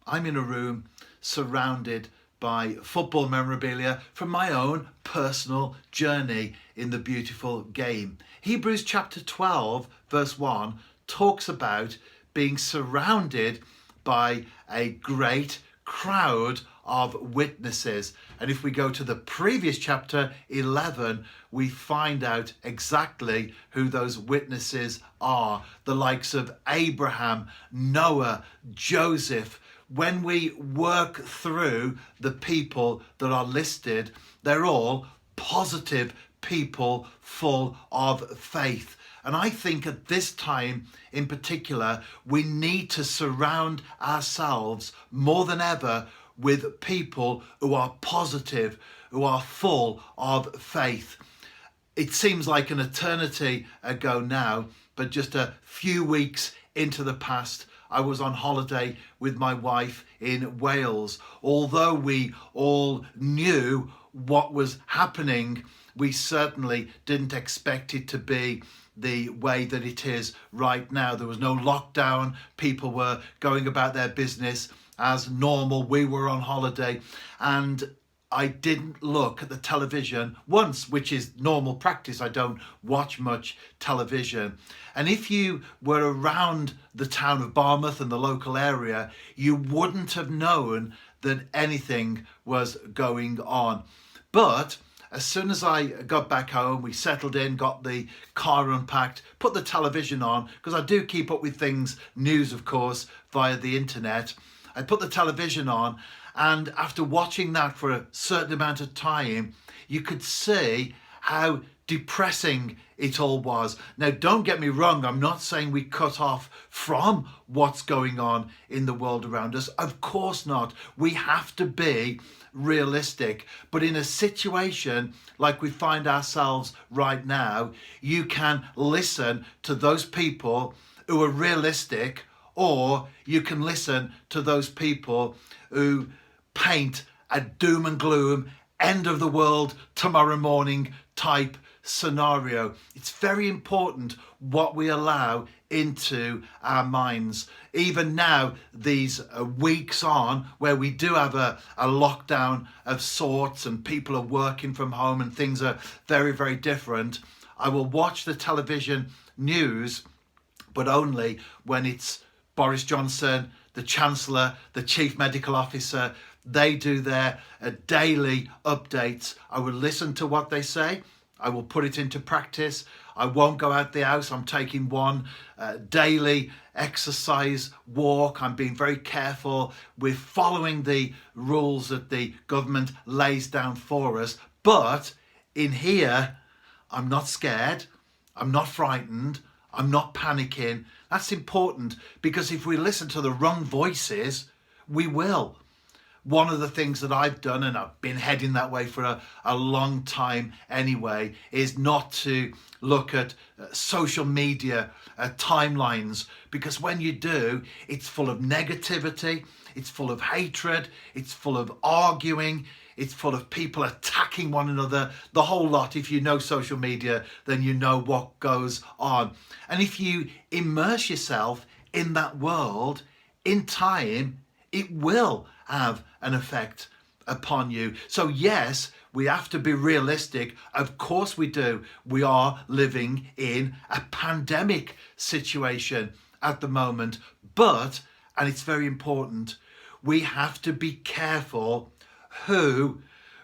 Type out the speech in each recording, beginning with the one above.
I'm in a room surrounded by football memorabilia from my own personal journey in the beautiful game. Hebrews chapter 12 verse 1 talks about being surrounded by a great crowd of witnesses. And if we go to the previous chapter 11, we find out exactly who those witnesses are. The likes of Abraham, Noah, Joseph. When we work through the people that are listed, they're all positive people full of faith. And I think at this time in particular, we need to surround ourselves more than ever with people who are positive, who are full of faith. It seems like an eternity ago now, but just a few weeks into the past, I was on holiday with my wife in Wales. Although we all knew what was happening, we certainly didn't expect it to be the way that it is right now. There was no lockdown. People were going about their business as normal. We were on holiday, and I didn't look at the television once, which is normal practice. I don't watch much television. And if you were around the town of Barmouth and the local area, you wouldn't have known that anything was going on. But as soon as I got back home, we settled in, got the car unpacked, put the television on, because I do keep up with things, news of course, via the internet. I put the television on, and after watching that for a certain amount of time, you could see how depressing it all was. Now, don't get me wrong, I'm not saying we cut off from what's going on in the world around us. Of course not. We have to be realistic. But in a situation like we find ourselves right now, you can listen to those people who are realistic, or you can listen to those people who paint a doom and gloom, end of the world tomorrow morning type scenario. It's very important what we allow into our minds. Even now, these weeks on, where we do have a lockdown of sorts and people are working from home and things are very, very different, I will watch the television news, but only when it's Boris Johnson, the Chancellor, the Chief Medical Officer. They do their daily updates. I will listen to what they say. I will put it into practice. I won't go out the house. I'm taking one daily exercise walk. I'm being very careful with following the rules that the government lays down for us. But in here, I'm not scared. I'm not frightened. I'm not panicking. That's important, because if we listen to the wrong voices, we will. One of the things that I've done, and I've been heading that way for a long time anyway, is not to look at social media timelines, because when you do, it's full of negativity, it's full of hatred, it's full of arguing, it's full of people attacking one another, the whole lot. If you know social media, then you know what goes on. And if you immerse yourself in that world, in time, it will have an effect upon you. So yes, we have to be realistic. Of course we do. We are living in a pandemic situation at the moment. But, and it's very important, we have to be careful who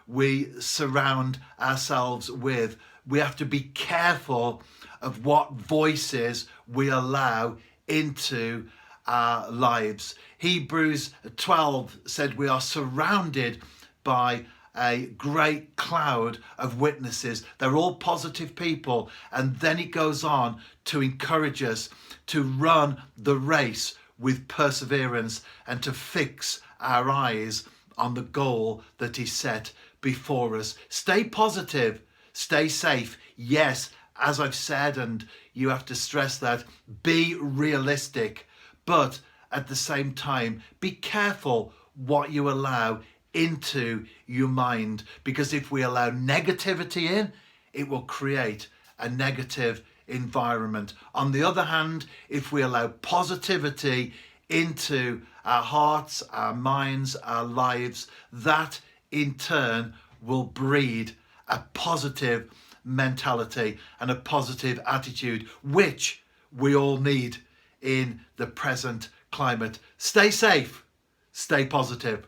we surround ourselves with. We have to be careful of what voices we allow into our lives. Hebrews 12 said we are surrounded by a great cloud of witnesses. They're all positive people. And then it goes on to encourage us to run the race with perseverance and to fix our eyes on the goal that is set before us. Stay positive, stay safe. Yes, as I've said, and you have to stress that, be realistic, but at the same time, be careful what you allow into your mind, because if we allow negativity in, it will create a negative environment. On the other hand, if we allow positivity into our hearts, our minds, our lives, that in turn will breed a positive mentality and a positive attitude, which we all need in the present climate. Stay safe, stay positive.